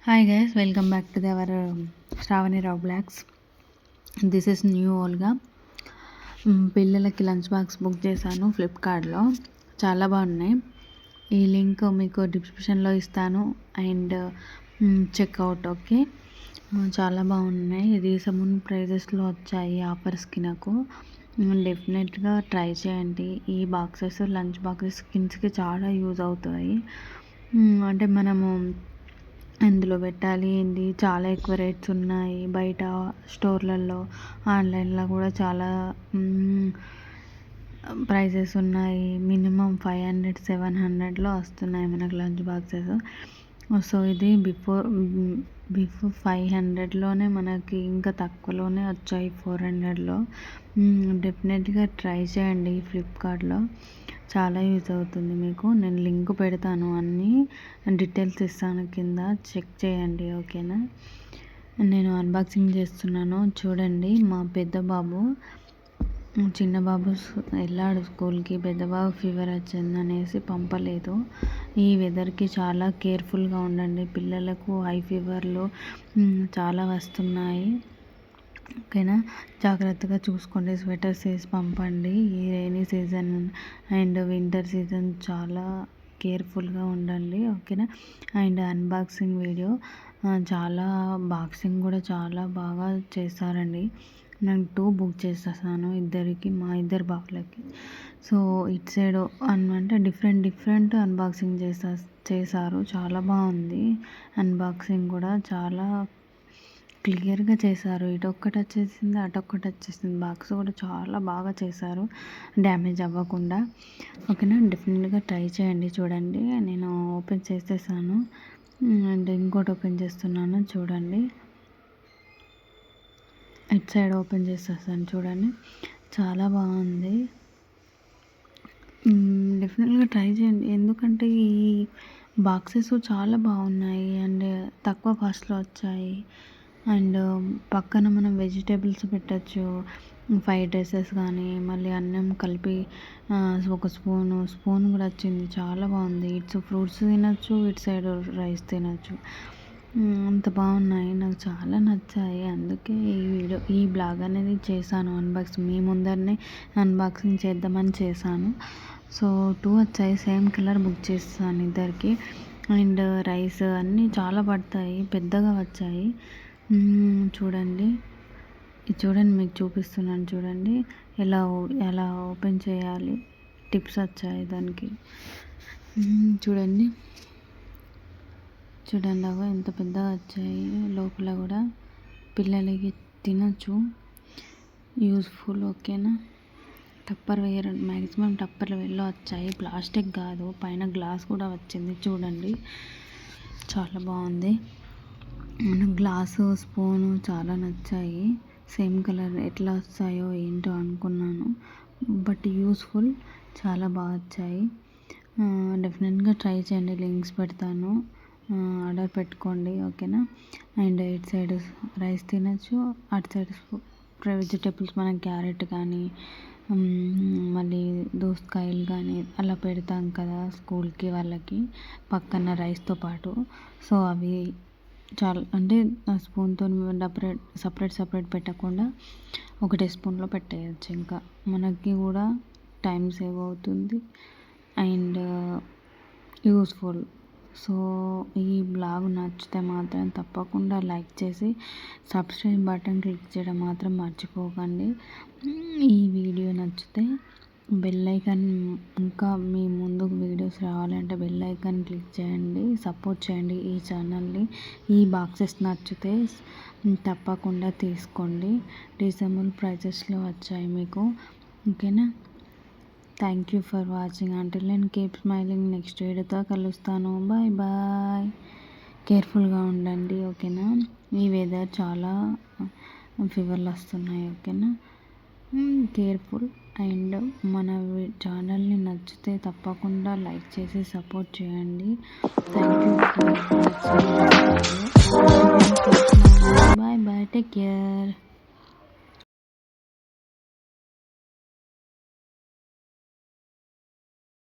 Hi guys, welcome back to our Shravani Rao blogs. This is new ఓల్గా. పిల్లలకి lunch box book చేశాను ఫ్లిప్కార్ట్లో. చాలా బాగున్నాయి. ఈ లింక్ మీకు డిస్క్రిప్షన్లో ఇస్తాను అండ్ చెక్అవుట్. ఓకే, చాలా బాగున్నాయి. రీజనబుల్ ప్రైజెస్లో వచ్చాయి ఆఫర్స్కి. నాకు డెఫినెట్గా ట్రై చేయండి. ఈ బాక్సెస్ లంచ్ బాక్సెస్ కిడ్స్కి చాలా యూజ్ అవుతాయి. అంటే మనము ఎందులో పెట్టాలి ఏంటి, చాలా ఎక్కువ రేట్స్ ఉన్నాయి బయట స్టోర్లలో, ఆన్లైన్లో కూడా చాలా ప్రైజెస్ ఉన్నాయి. మినిమం 500-700లో వస్తున్నాయి మనకు లంచ్ బాక్సెస్. సో ఇది బిఫోర్ 500లోనే మనకి, ఇంకా తక్కువలోనే వచ్చాయి 400లో. డెఫినెట్గా ట్రై చేయండి ఫ్లిప్కార్ట్లో, చాలా యూజ్ అవుతుంది మీకు. నేను లింక్ పెడతాను, అన్నీ డీటెయిల్స్ ఇస్తాను కింద, చెక్ చేయండి. ఓకేనా. నేను అన్బాక్సింగ్ చేస్తున్నాను చూడండి. మా పెద్ద బాబు, చిన్న బాబు వెళ్ళాడు స్కూల్కి. పెద్ద బాబు ఫీవర్ వచ్చిందనేసి పంపలేదు. ఈ వెదర్కి చాలా కేర్ఫుల్గా ఉండండి. పిల్లలకు హై ఫీవర్లు చాలా వస్తున్నాయి. ఓకేనా, జాగ్రత్తగా చూసుకోండి. స్వెటర్స్ వేసి పంపండి. ఈ rainy season and winter season చాలా కేర్ఫుల్గా ఉండండి. ఓకేనా. అండ్ అన్బాక్సింగ్ వీడియో, చాలా బాక్సింగ్ కూడా చాలా బాగా చేస్తారండి. నేను 2 బుక్ చేసేసాను ఇద్దరికి, మా ఇద్దరు బాబులకి. సో ఇటు సైడ్ అంటే డిఫరెంట్ అన్బాక్సింగ్ చేశారు. చాలా బాగుంది అన్బాక్సింగ్ కూడా, చాలా క్లియర్గా చేశారు. ఇటొక్కటి వచ్చేసింది, అటొక్కటి వచ్చేసింది. బాక్స్ కూడా చాలా బాగా చేశారు, డ్యామేజ్ అవ్వకుండా. ఓకేనా, డెఫినెట్గా ట్రై చేయండి. చూడండి, నేను ఓపెన్ చేసేసాను అండ్ ఇంకోటి ఓపెన్ చేస్తున్నాను చూడండి. ఇటు సైడ్ ఓపెన్ చేసేసాను చూడండి. చాలా బాగుంది. డెఫినెట్గా ట్రై చేయండి, ఎందుకంటే ఈ బాక్సెస్ చాలా బాగున్నాయి అండ్ తక్కువ కాస్ట్లో వచ్చాయి. అండ్ పక్కన మనం వెజిటేబుల్స్ పెట్టచ్చు, ఫ్రైడ్ రైసెస్ కానీ, మళ్ళీ అన్నం కలిపి ఒక స్పూన్ కూడా వచ్చింది. చాలా బాగుంది. ఇటు ఫ్రూట్స్ తినచ్చు, ఇటు సైడ్ రైస్ తినచ్చు. అంత బాగున్నాయి, నాకు చాలా నచ్చాయి. అందుకే ఈ బ్లాగ్ అనేది చేశాను. అన్బాక్సింగ్ మీ ముందరనే అన్బాక్సింగ్ చేద్దామని చేశాను. సో 2 వచ్చాయి, సేమ్ కలర్ బుక్ చేస్తాను ఇద్దరికి. అండ్ రైస్ అన్నీ చాలా పడతాయి, పెద్దగా వచ్చాయి. చూడండి, ఇది చూడండి, మీకు చూపిస్తున్నాను చూడండి ఎలా ఓపెన్ చేయాలి. టిప్స్ వచ్చాయి దానికి. చూడండి అవి ఎంత పెద్దగా వచ్చాయి. లోపల కూడా పిల్లలకి తినచ్చు, యూజ్ఫుల్. ఓకేనా. టప్పర్వేర్, మ్యాక్సిమం టప్పర్వేర్లో వచ్చాయి, ప్లాస్టిక్ కాదు. పైన గ్లాస్ కూడా వచ్చింది చూడండి, చాలా బాగుంది. గ్లాసు, స్పూను చాలా నచ్చాయి. సేమ్ కలర్ ఎట్లా వస్తాయో ఏంటో అనుకున్నాను, బట్ యూస్ఫుల్, చాలా బాగా వచ్చాయి. డెఫినెట్గా ట్రై చేయండి, లింక్స్ పెడతాను, ఆర్డర్ పెట్టుకోండి. ఓకేనా. అండ్ ఇటు సైడ్ రైస్ తినచ్చు, అటు సైడ్ వెజిటేబుల్స్, మనం క్యారెట్ కానీ, మళ్ళీ దోసకాయలు కానీ అలా పెడతాం కదా స్కూల్కి వాళ్ళకి, పక్కన రైస్తో పాటు. సో అవి చాలా, అంటే స్పూన్తో సపరేట్ పెట్టకుండా ఒకటే స్పూన్లో పెట్టేయచ్చు. ఇంకా మనకి కూడా టైం సేవ్ అవుతుంది అండ్ యూస్ఫుల్. సో ఈ బ్లాగ్ నచ్చితే మాత్రం తప్పకుండా లైక్ చేసి సబ్స్క్రైబ్ బటన్ క్లిక్ చేయడం మాత్రం మర్చిపోకండి. ఈ వీడియో నచ్చితే బెల్ ఐకాన్, ఇంకా మీ ముందుకు వీడియోస్ రావాలంటే బెల్ ఐకాన్ క్లిక్ చేయండి, సపోర్ట్ చేయండి ఈ ఛానల్ని. ఈ బాక్సెస్ నచ్చితే తప్పకుండా తీసుకోండి, రీజనబుల్ ప్రైజెస్లో వచ్చాయి మీకు. ఓకేనా. Thank you for watching. Until then keep smiling. Next వీడియోతో కలుస్తాను. Bye bye. కేర్ఫుల్గా ఉండండి. ఓకేనా. ఈ వెదర్ చాలా ఫీవర్లు వస్తున్నాయి. ఓకేనా. కేర్ఫుల్. అండ్ మన ఛానల్ని నచ్చితే తప్పకుండా లైక్ చేసి సపోర్ట్ చేయండి. Thank you for watching. Bye bye. Take care.